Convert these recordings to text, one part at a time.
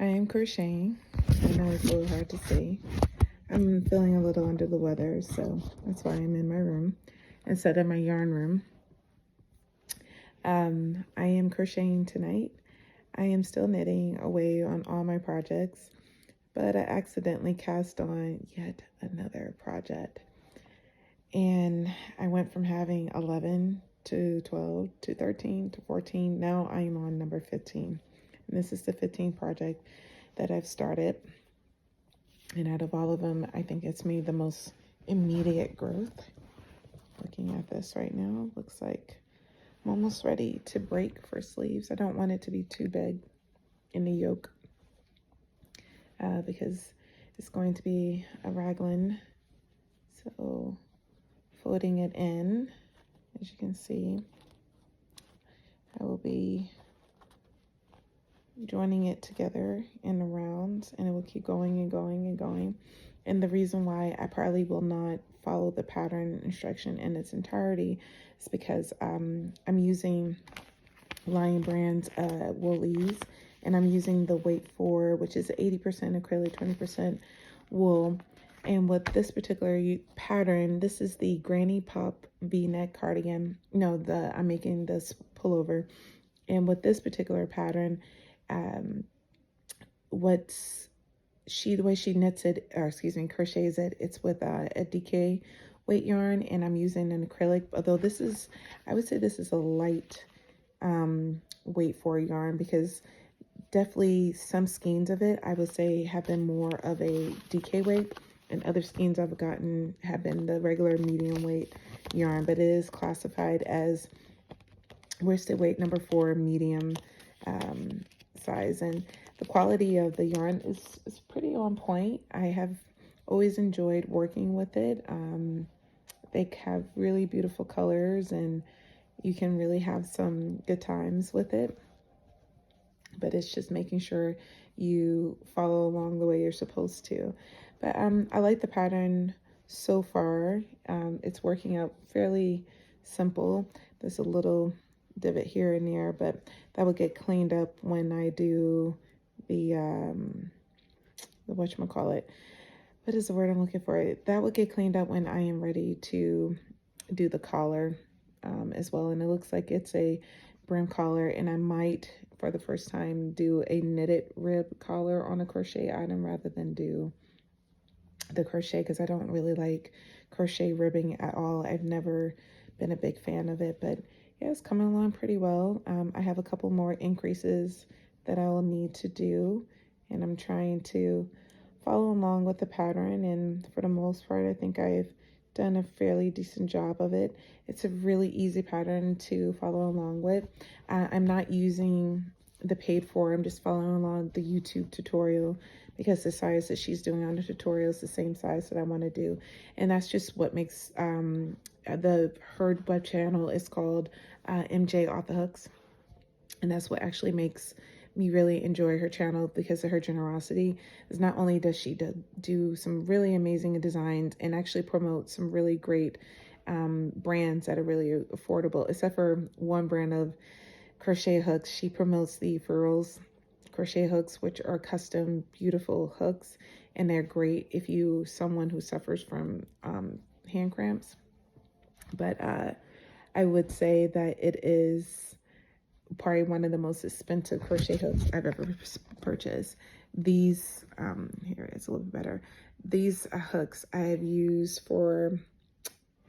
I am crocheting. I know it's a little hard to see. I'm feeling a little under the weather, so that's why I'm in my room instead of my yarn room. I am crocheting tonight. I am still knitting away on all my projects, but I accidentally cast on yet another project. And I went from having 11 to 12 to 13 to 14. Now I'm on number 15. And this is the 15th project that I've started. And out of all of them, I think it's made the most immediate growth. Looking at this right now, looks like I'm almost ready to break for sleeves. I don't want it to be too big in the yoke because it's going to be a raglan. So folding it in, as you can see, I will be joining it together in the rounds, and it will keep going and going and going. And the reason why I probably will not follow the pattern instruction in its entirety is because I'm using Lion Brand's woolies, and I'm using the weight 4, which is 80% acrylic, 20% wool. And with this particular pattern, this is the Granny Pop V-neck cardigan. No, I'm making this pullover. And with this particular pattern, the way she knits it, or excuse me, crochets it, it's with a DK weight yarn, and I'm using an acrylic. Although this is, I would say this is a light weight 4 yarn, because definitely some skeins of it I would say have been more of a DK weight, and other skeins I've gotten have been the regular medium weight yarn, but it is classified as worsted weight number 4 medium size. And the quality of the yarn is pretty on point. I have always enjoyed working with it. They have really beautiful colors, and you can really have some good times with it. But it's just making sure you follow along the way you're supposed to. But I like the pattern so far. It's working out fairly simple. There's a little divot here and there, but that will get cleaned up when I do the whatchamacallit. What is the word I'm looking for? That will get cleaned up when I am ready to do the collar as well. And it looks like it's a brim collar, and I might, for the first time, do a knitted rib collar on a crochet item rather than do the crochet, because I don't really like crochet ribbing at all. I've never been a big fan of it, but yeah, it's coming along pretty well. I have a couple more increases that I will need to do, and I'm trying to follow along with the pattern, and for the most part I think I've done a fairly decent job of it. It's a really easy pattern to follow along with. I'm not using the paid for, I'm just following along the YouTube tutorial, because the size that she's doing on the tutorial is the same size that I want to do. And that's just what makes her web channel is called MJ Off the Hooks, and that's what actually makes me really enjoy her channel, because of her generosity. Is not only does she do some really amazing designs and actually promote some really great brands that are really affordable, except for one brand of crochet hooks. She promotes the Furls crochet hooks, which are custom beautiful hooks, and they're great if you someone who suffers from hand cramps. But I would say that it is probably one of the most expensive crochet hooks I've ever purchased. These here it's a little bit better. These hooks I have used for,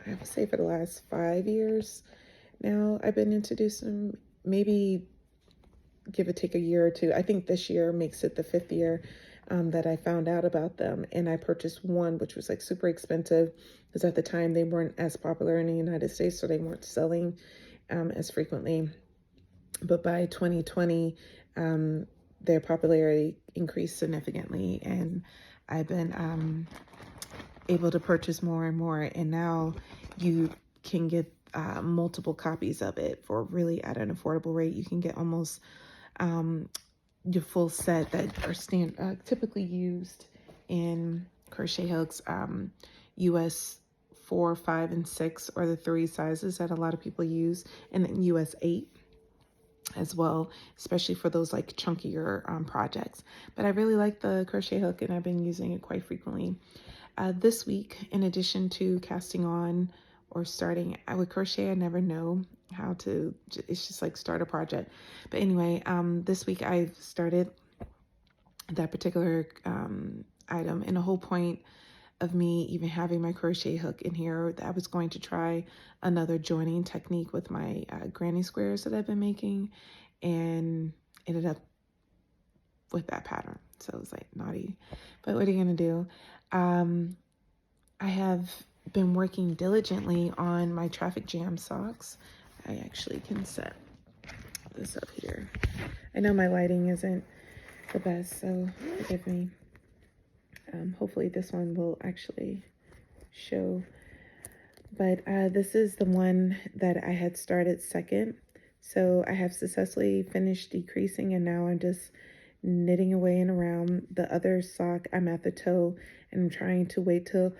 I would say, for the last 5 years now. I've been introducing, maybe give or take a year or two. I think this year makes it the 5th year that I found out about them, and I purchased one which was like super expensive, because at the time they weren't as popular in the United States, so they weren't selling as frequently. But by 2020, their popularity increased significantly, and I've been able to purchase more and more. And now you can get multiple copies of it for really at an affordable rate. You can get almost your full set that are typically used in crochet hooks. US 4, 5, and 6 are the 3 sizes that a lot of people use, and then US 8. as well, especially for those like chunkier projects. But I really like the crochet hook, and I've been using it quite frequently. This week, in addition to casting on or starting, I would crochet. I never know how to, it's just like start a project. But anyway, this week I've started that particular item, and the whole point of me even having my crochet hook in here, I was going to try another joining technique with my granny squares that I've been making, and ended up with that pattern. So it was like naughty, but what are you gonna do? I have been working diligently on my traffic jam socks. I actually can set this up here. I know my lighting isn't the best, so forgive me. Hopefully this one will actually show. But this is the one that I had started second. So I have successfully finished decreasing, and now I'm just knitting away and around. The other sock, I'm at the toe, and I'm trying to wait till,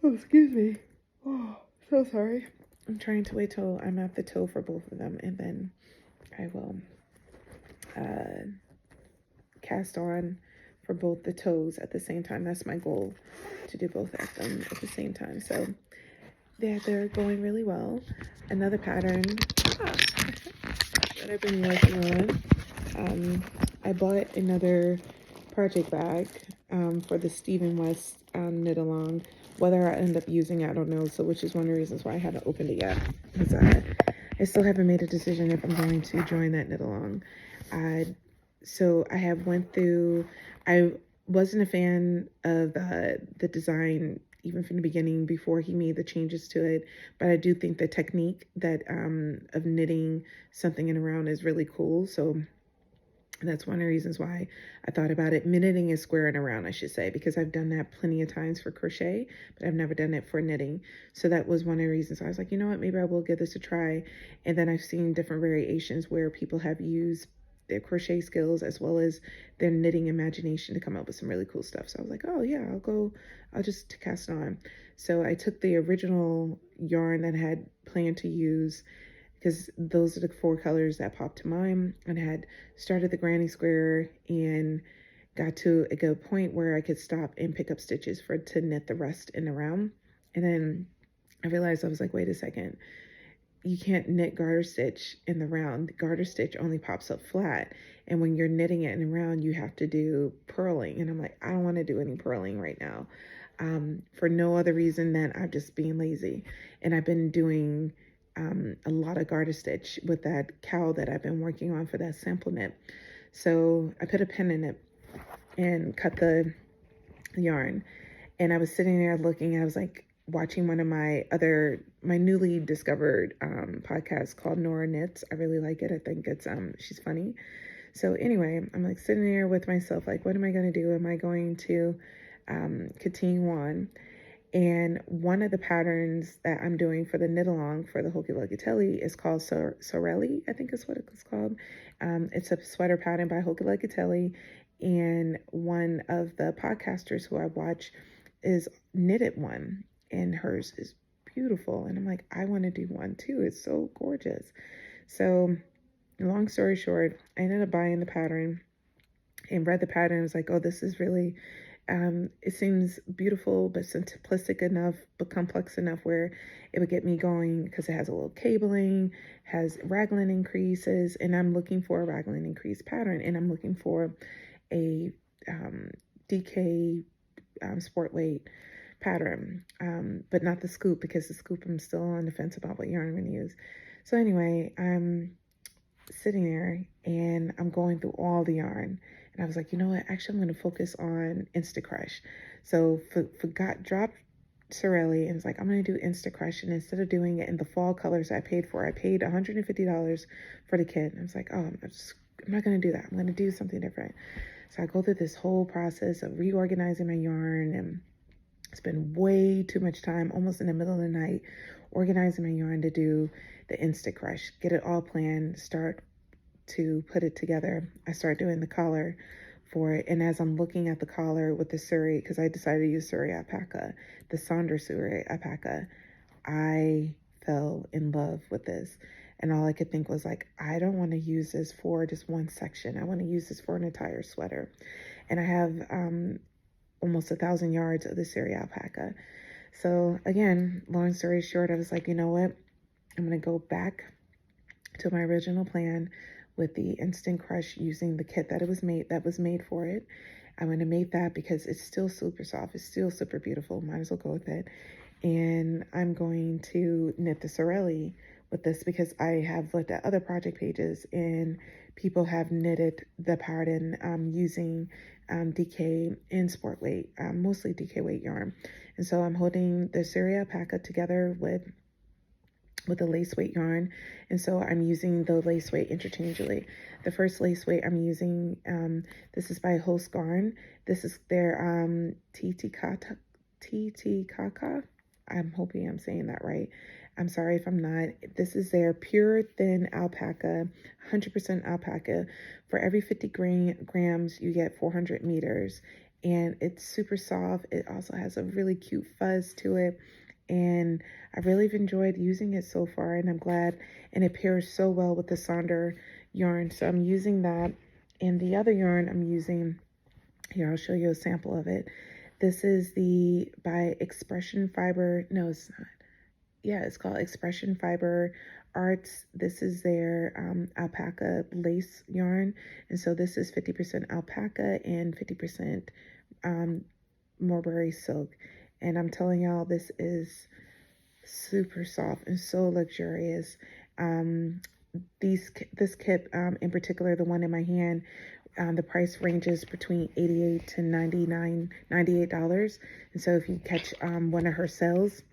oh, excuse me. Oh, so sorry. I'm trying to wait till I'm at the toe for both of them, and then I will cast on for both the toes at the same time. That's my goal, to do both of them at the same time. So yeah, they're going really well. Another pattern that I've been working on. I bought another project bag for the Stephen West knit along. Whether I end up using it, I don't know. So, which is one of the reasons why I haven't opened it yet, because I still haven't made a decision if I'm going to join that knit along. So I have went through. I wasn't a fan of the design even from the beginning before he made the changes to it, but I do think the technique that of knitting something in a round is really cool. So that's one of the reasons why I thought about it. Knitting is square and around, I should say, because I've done that plenty of times for crochet, but I've never done it for knitting. So that was one of the reasons I was like, you know what, maybe I will give this a try. And then I've seen different variations where people have used their crochet skills as well as their knitting imagination to come up with some really cool stuff. So I was like, oh yeah, I'll just cast on. So I took the original yarn that I had planned to use, because those are the 4 colors that popped to mind, and had started the granny square and got to a good point where I could stop and pick up stitches to knit the rest in the round. And then I realized, I was like, wait a second, you can't knit garter stitch in the round. The garter stitch only pops up flat, and when you're knitting it in the round, you have to do purling. And I'm like, I don't want to do any purling right now, for no other reason than I'm just being lazy. And I've been doing a lot of garter stitch with that cowl that I've been working on for that sample knit. So I put a pin in it and cut the yarn, and I was sitting there looking, I was like watching one of my newly discovered podcasts called Nora Knits. I really like it. I think it's she's funny. So anyway, I'm like sitting there with myself, like, what am I going to do? Am I going to continue on? And one of the patterns that I'm doing for the knit along for the Hokey Locatelli is called Sorelli, I think is what it's called. It's a sweater pattern by Hokey Locatelli. And one of the podcasters who I watch is knitted one, and hers is beautiful. And I'm like, I want to do one too. It's so gorgeous. So long story short, I ended up buying the pattern and read the pattern. I was like, oh, this is really, it seems beautiful, but simplistic enough, but complex enough where it would get me going, because it has a little cabling, has raglan increases, and I'm looking for a raglan increase pattern, and I'm looking for a DK sport weight pattern, but not the scoop, because the scoop, I'm still on the fence about what yarn I'm going to use. So anyway, I'm sitting there and I'm going through all the yarn, and I was like, you know what, actually I'm going to focus on Insta Crush. So dropped Sorelli, and was like, I'm going to do Insta Crush, and instead of doing it in the fall colors I paid $150 for the kit. And I was like, oh, I'm not going to do that. I'm going to do something different. So I go through this whole process of reorganizing my yarn, and spend way too much time, almost in the middle of the night, organizing my yarn to do the Insta Crush, get it all planned, start to put it together. I start doing the collar for it, and as I'm looking at the collar with the Surrey, because I decided to use Surrey alpaca, the Saunders Surrey alpaca, I fell in love with this. And all I could think was like, I don't want to use this for just one section. I want to use this for an entire sweater. And I have almost 1,000 yards of the Syria alpaca. So again, long story short, I was like, you know what? I'm going to go back to my original plan with the instant crush using the kit that was made for it. I'm going to make that because it's still super soft. It's still super beautiful. Might as well go with it. And I'm going to knit the Sorelli with this because I have looked at other project pages and people have knitted the pattern using DK and sport weight, mostly DK weight yarn. And so I'm holding the Syria alpaca together with the lace weight yarn, and so I'm using the lace weight interchangeably. The first lace weight I'm using, this is by Host Garn. This is their TT Kaka. I'm hoping I'm saying that right. I'm sorry if I'm not. This is their pure thin alpaca, 100% alpaca. For every 50 grams, you get 400 meters, and it's super soft. It also has a really cute fuzz to it, and I really have enjoyed using it so far, and I'm glad. And it pairs so well with the Sonder yarn, so I'm using that. And the other yarn I'm using, here, I'll show you a sample of it. This is the by Expression Fiber. No, it's not. Yeah, it's called Expression Fiber Arts. This is their alpaca lace yarn, and so this is 50% alpaca and 50% mulberry silk. And I'm telling y'all, this is super soft and so luxurious. This kit in particular, the one in my hand, the price ranges between $88 to $98. And so if you catch one of her sales,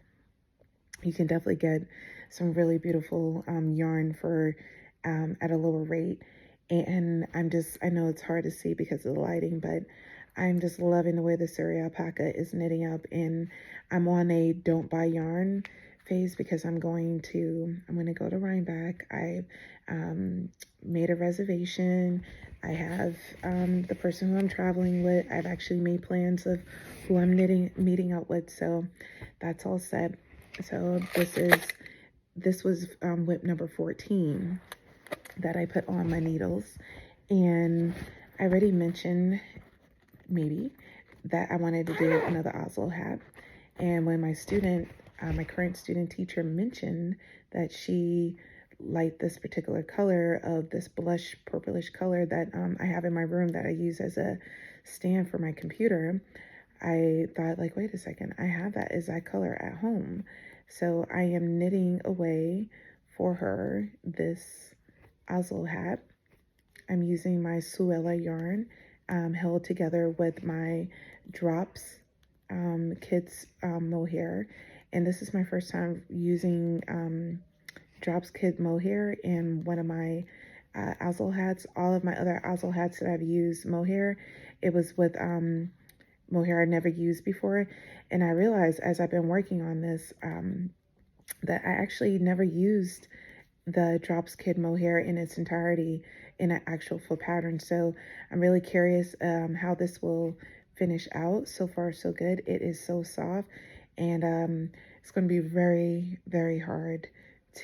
you can definitely get some really beautiful yarn for at a lower rate. And I know it's hard to see because of the lighting, but I'm just loving the way the Syria alpaca is knitting up. And I'm on a don't buy yarn phase because I'm going to go to Rhinebeck. I made a reservation. I have the person who I'm traveling with. I've actually made plans of who I'm meeting up with. So that's all set. So this was whip number 14 that I put on my needles. And I already mentioned maybe that I wanted to do another Oslo hat. And when my current student teacher mentioned that she liked this particular color of this blush purplish color that I have in my room that I use as a stand for my computer, I thought, like, wait a second, I have that exact color at home. So I am knitting away for her this Oslo hat. I'm using my Suella yarn held together with my Drops Kids mohair. And this is my first time using Drops Kid mohair in one of my Oslo hats. All of my other Oslo hats that I've used mohair, it was with mohair I never used before. And I realized as I've been working on this that I actually never used the Drops Kid mohair in its entirety in an actual full pattern. So I'm really curious how this will finish out. So far, so good. It is so soft, and it's going to be very, very hard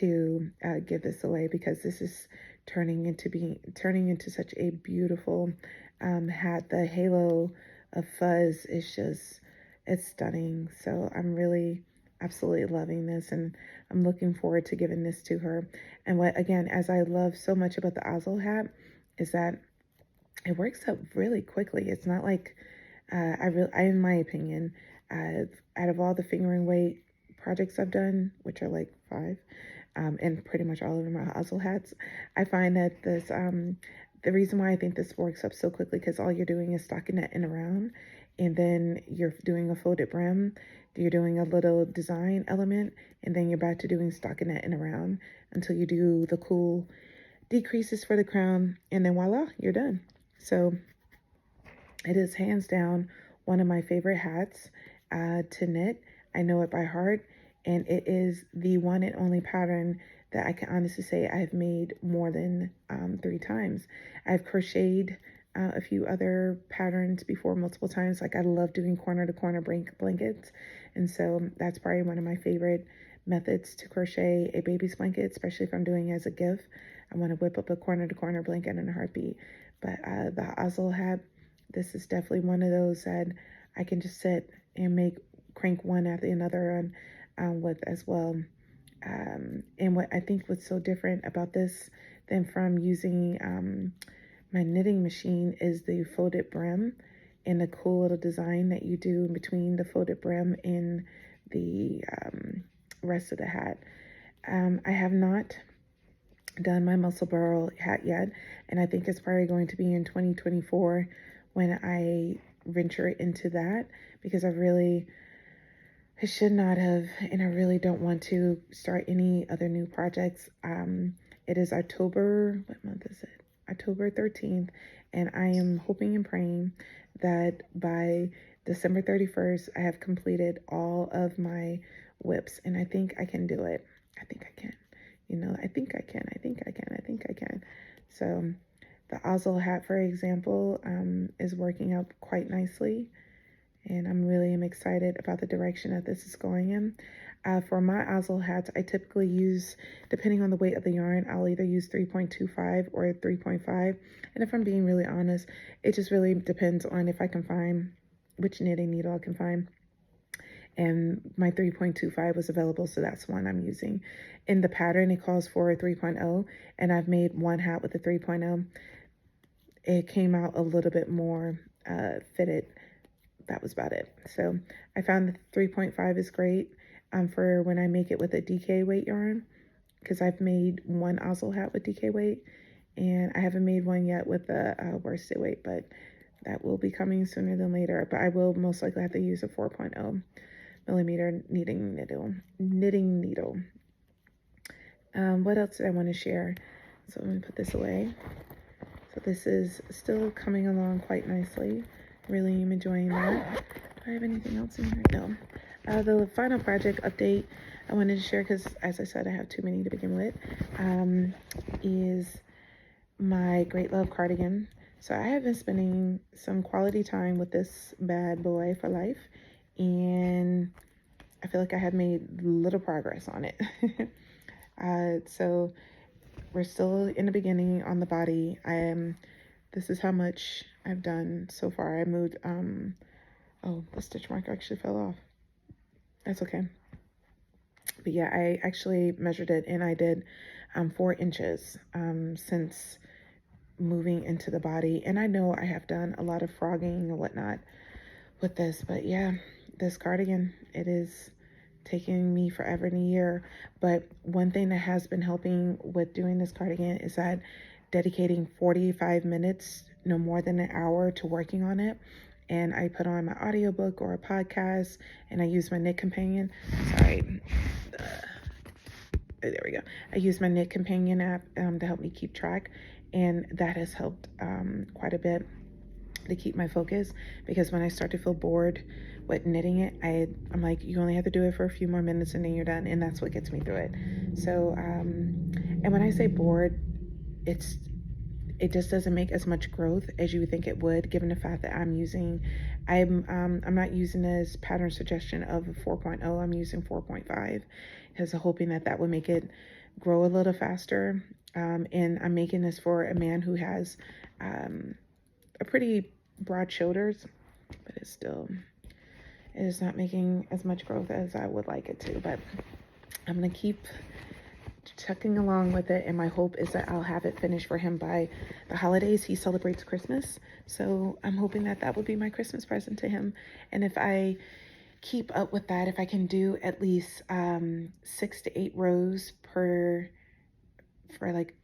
to give this away because this is turning into such a beautiful hat. The halo of fuzz is it's stunning. So I'm really absolutely loving this, and I'm looking forward to giving this to her. And what, again, as I love so much about the Oslo hat, is that it works up really quickly. It's not like in my opinion, out of all the fingering weight projects I've done, which are like 5, and pretty much all of them are Oslo hats, I find that this the reason why I think this works up so quickly, because all you're doing is stockinetting around, and then you're doing a folded brim, you're doing a little design element, and then you're back to doing stockinetting around until you do the cool decreases for the crown, and then voila, you're done. So it is hands down one of my favorite hats to knit. I know it by heart, and it is the one and only pattern that I can honestly say I've made more than 3 times. I've crocheted a few other patterns before multiple times. Like, I love doing corner to corner blankets, and so that's probably one of my favorite methods to crochet a baby's blanket, especially if I'm doing it as a gift. I want to whip up a corner to corner blanket in a heartbeat. But the Oslo hat, this is definitely one of those that I can just sit and crank one after another with as well. And what I think what's so different about this than from using my knitting machine is the folded brim and the cool little design that you do in between the folded brim and the rest of the hat. I have not done my muscle burl hat yet, and I think it's probably going to be in 2024 when I venture into that, because I should not have, and I really don't want to start any other new projects. It is October, what month is it? October 13th, and I am hoping and praying that by December 31st, I have completed all of my whips, and I think I can do it. I think I can. I think I can. I think I can. I think I can. So the Oslo hat, for example, is working out quite nicely. And I'm really excited about the direction that this is going in. For my Oslo hats, I typically use, depending on the weight of the yarn, I'll either use 3.25 or 3.5. And if I'm being really honest, it just really depends on if I can find which knitting needle I can find. And my 3.25 was available, so that's one I'm using. In the pattern, it calls for a 3.0, and I've made one hat with a 3.0. It came out a little bit more fitted. That was about it. So I found the 3.5 is great for when I make it with a DK weight yarn, because I've made one Oslo hat with DK weight, and I haven't made one yet with the worsted weight, but that will be coming sooner than later. But I will most likely have to use a 4.0 millimeter knitting needle. What else did I want to share? So I'm going to put this away. So this is still coming along quite nicely. Really am enjoying that. Do I have anything else in here? No. The final project update I wanted to share, because as I said, I have too many to begin with, is my Great Love cardigan. So I have been spending some quality time with this bad boy for life, and I feel like I have made little progress on it. So we're still in the beginning on the body. This is how much I've done so far. I moved, oh, the stitch mark actually fell off. That's okay. But yeah, I actually measured it, and I did 4 inches since moving into the body. And I know I have done a lot of frogging and whatnot with this, but yeah, this cardigan, it is taking me forever and a year. But one thing that has been helping with doing this cardigan is that dedicating 45 minutes, no more than an hour, to working on it. And I put on my audiobook or a podcast, and I use my Knit Companion. Sorry. There we go. I use my Knit Companion app to help me keep track, and that has helped quite a bit to keep my focus, because when I start to feel bored with knitting it, I'm like, you only have to do it for a few more minutes and then you're done, and that's what gets me through it. So and when I say bored, it just doesn't make as much growth as you would think it would, given the fact that I'm not using this pattern suggestion of a 4.0. I'm using 4.5, because I'm hoping that would make it grow a little faster. And I'm making this for a man who has a pretty broad shoulders, but it is not making as much growth as I would like it to. But I'm gonna keep chucking along with it, and my hope is that I'll have it finished for him by the holidays. He celebrates Christmas, so I'm hoping that would be my Christmas present to him. And if I keep up with that, if I can do at least 6 to 8 rows for like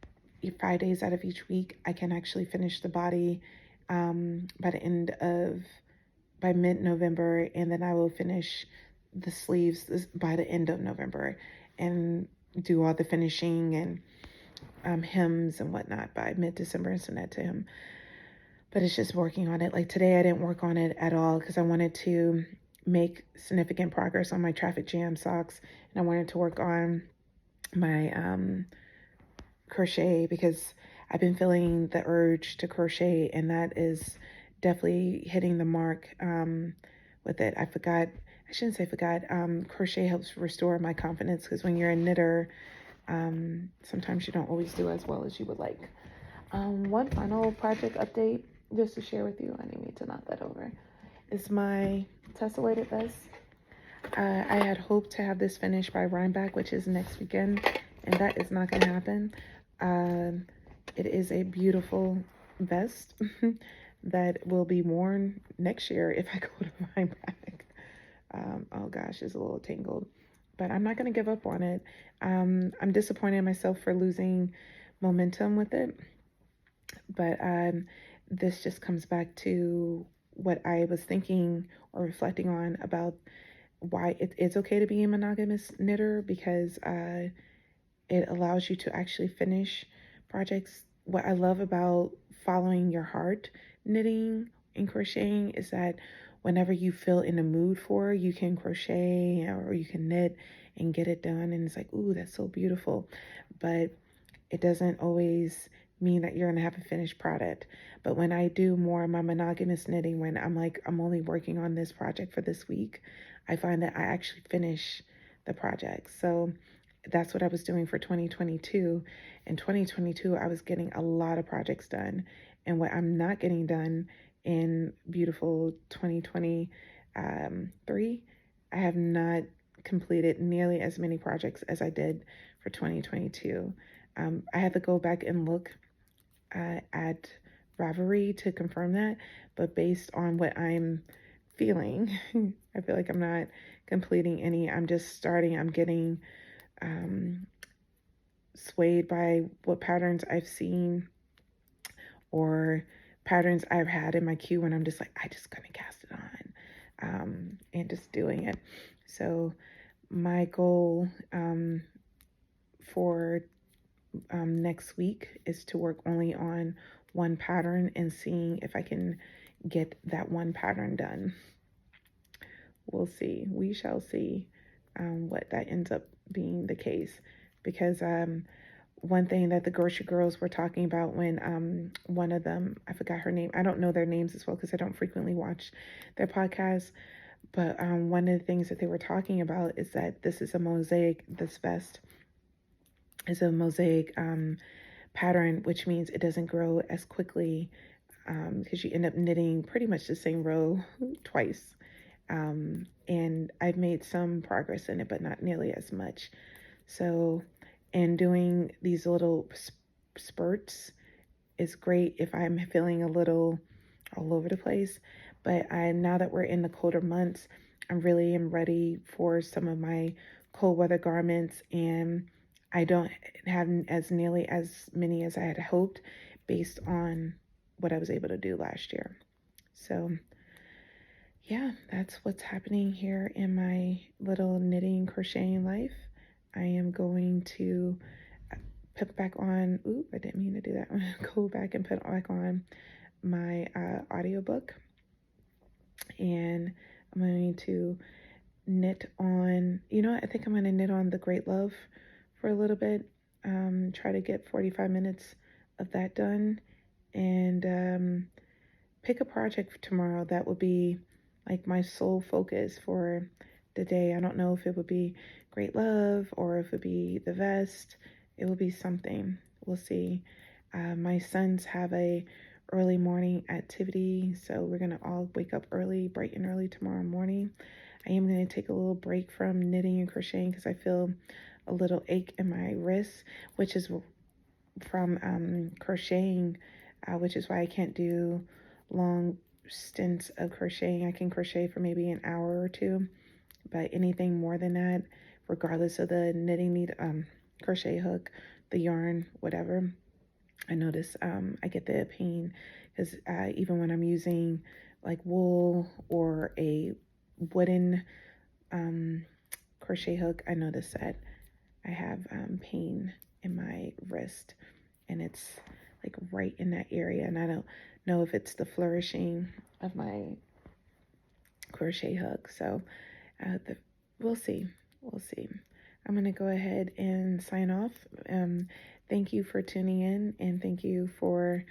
5 days out of each week, I can actually finish the body by mid-November, and then I will finish the sleeves by the end of November, and do all the finishing and hems and whatnot by mid-December, and send that to him. But it's just working on it. Like today, I didn't work on it at all, because I wanted to make significant progress on my traffic jam socks, and I wanted to work on my crochet, because I've been feeling the urge to crochet, and that is definitely hitting the mark with it. I forgot I shouldn't say forgot, crochet helps restore my confidence, because when you're a knitter, sometimes you don't always do as well as you would like. One final project update, just to share with you, I didn't mean to knock that over, is my tessellated vest. I had hoped to have this finished by Rhineback, which is next weekend, and that is not going to happen. It is a beautiful vest that will be worn next year if I go to Rhineback. Oh gosh, it's a little tangled, but I'm not going to give up on it. I'm disappointed in myself for losing momentum with it, but this just comes back to what I was thinking or reflecting on about why it's okay to be a monogamous knitter, because it allows you to actually finish projects. What I love about following your heart knitting and crocheting is that whenever you feel in the mood for, you can crochet or you can knit and get it done, and it's like, ooh, that's so beautiful. But it doesn't always mean that you're going to have a finished product. But when I do more of my monogamous knitting, when I'm like, I'm only working on this project for this week, I find that I actually finish the project. So that's what I was doing for 2022. In 2022, I was getting a lot of projects done. And what I'm not getting done in beautiful 2023, I have not completed nearly as many projects as I did for 2022. I had to go back and look at Ravelry to confirm that, but based on what I'm feeling, I feel like I'm not completing any. I'm just starting. I'm getting swayed by what patterns I've seen or patterns I've had in my queue, and I'm just like, I just gonna cast it on, and just doing it. So my goal for next week is to work only on one pattern and seeing if I can get that one pattern done. We'll see. We shall see what that ends up being the case, because one thing that the grocery girls were talking about when one of them, I forgot her name, I don't know their names as well because I don't frequently watch their podcasts, but one of the things that they were talking about is that this is a mosaic, this vest is a mosaic pattern, which means it doesn't grow as quickly because you end up knitting pretty much the same row twice. And I've made some progress in it, but not nearly as much. So, and doing these little spurts is great if I'm feeling a little all over the place. But now that we're in the colder months, I'm really ready for some of my cold weather garments, and I don't have as nearly as many as I had hoped based on what I was able to do last year. So yeah, that's what's happening here in my little knitting crocheting life. I am going to put back on, ooh, I didn't mean to do that. I'm going to go back and put back on my audiobook, and I'm going to knit on, I think I'm going to knit on The Great Love for a little bit, try to get 45 minutes of that done, and pick a project for tomorrow that will be like my sole focus for the day. I don't know if it would be Great Love or if it would be the vest. It will be something. We'll see. My sons have a early morning activity, so we're gonna all wake up early, bright and early tomorrow morning. I am going to take a little break from knitting and crocheting because I feel a little ache in my wrists, which is from crocheting, which is why I can't do long stints of crocheting. I can crochet for maybe an hour or two, but anything more than that, regardless of the knitting need, crochet hook, the yarn, whatever, I notice I get the pain because even when I'm using like wool or a wooden crochet hook, I notice that I have pain in my wrist, and it's like right in that area, and I don't know if it's the flourishing of my crochet hook. So we'll see. I'm gonna go ahead and sign off. Thank you for tuning in, and thank you for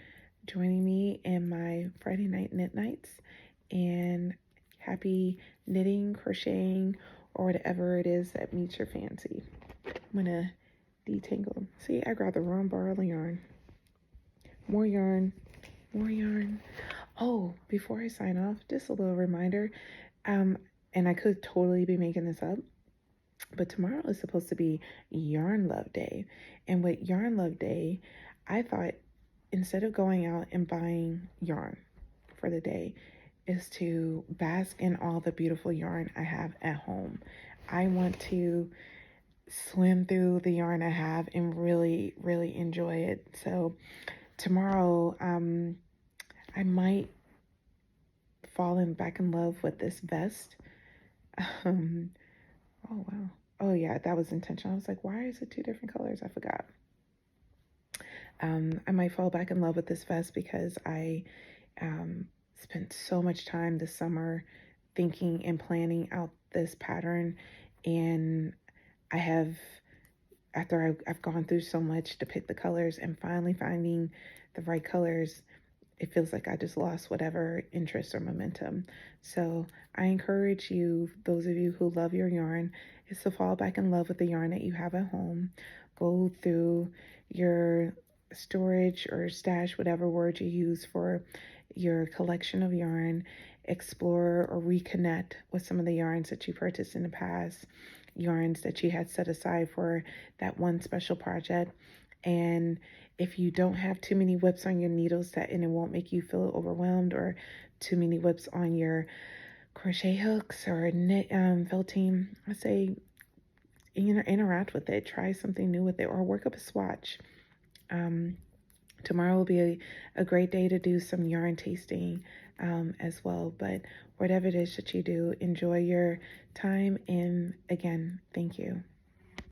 joining me in my Friday night knit nights, and happy knitting, crocheting, or whatever it is that meets your fancy. I'm gonna detangle. See, I grabbed the wrong bar of yarn. More yarn, more yarn. Oh, before I sign off, just a little reminder, and I could totally be making this up, but tomorrow is supposed to be Yarn Love Day. And with Yarn Love Day, I thought instead of going out and buying yarn for the day, is to bask in all the beautiful yarn I have at home. I want to swim through the yarn I have and really, really enjoy it. So tomorrow, I might fall back in love with this vest. Oh wow. Oh yeah, that was intentional. I was like, why is it two different colors? I forgot. I might fall back in love with this vest because I spent so much time this summer thinking and planning out this pattern, and I have, after I've gone through so much to pick the colors and finally finding the right colors, it feels like I just lost whatever interest or momentum. So I encourage you, those of you who love your yarn, is to fall back in love with the yarn that you have at home. Go through your storage or stash, whatever word you use for your collection of yarn. Explore or reconnect with some of the yarns that you purchased in the past, yarns that you had set aside for that one special project. And if you don't have too many whips on your needles and it won't make you feel overwhelmed, or too many whips on your crochet hooks or knit felting, I say interact with it, try something new with it, or work up a swatch. Tomorrow will be a great day to do some yarn tasting as well. But whatever it is that you do, enjoy your time. And again, thank you.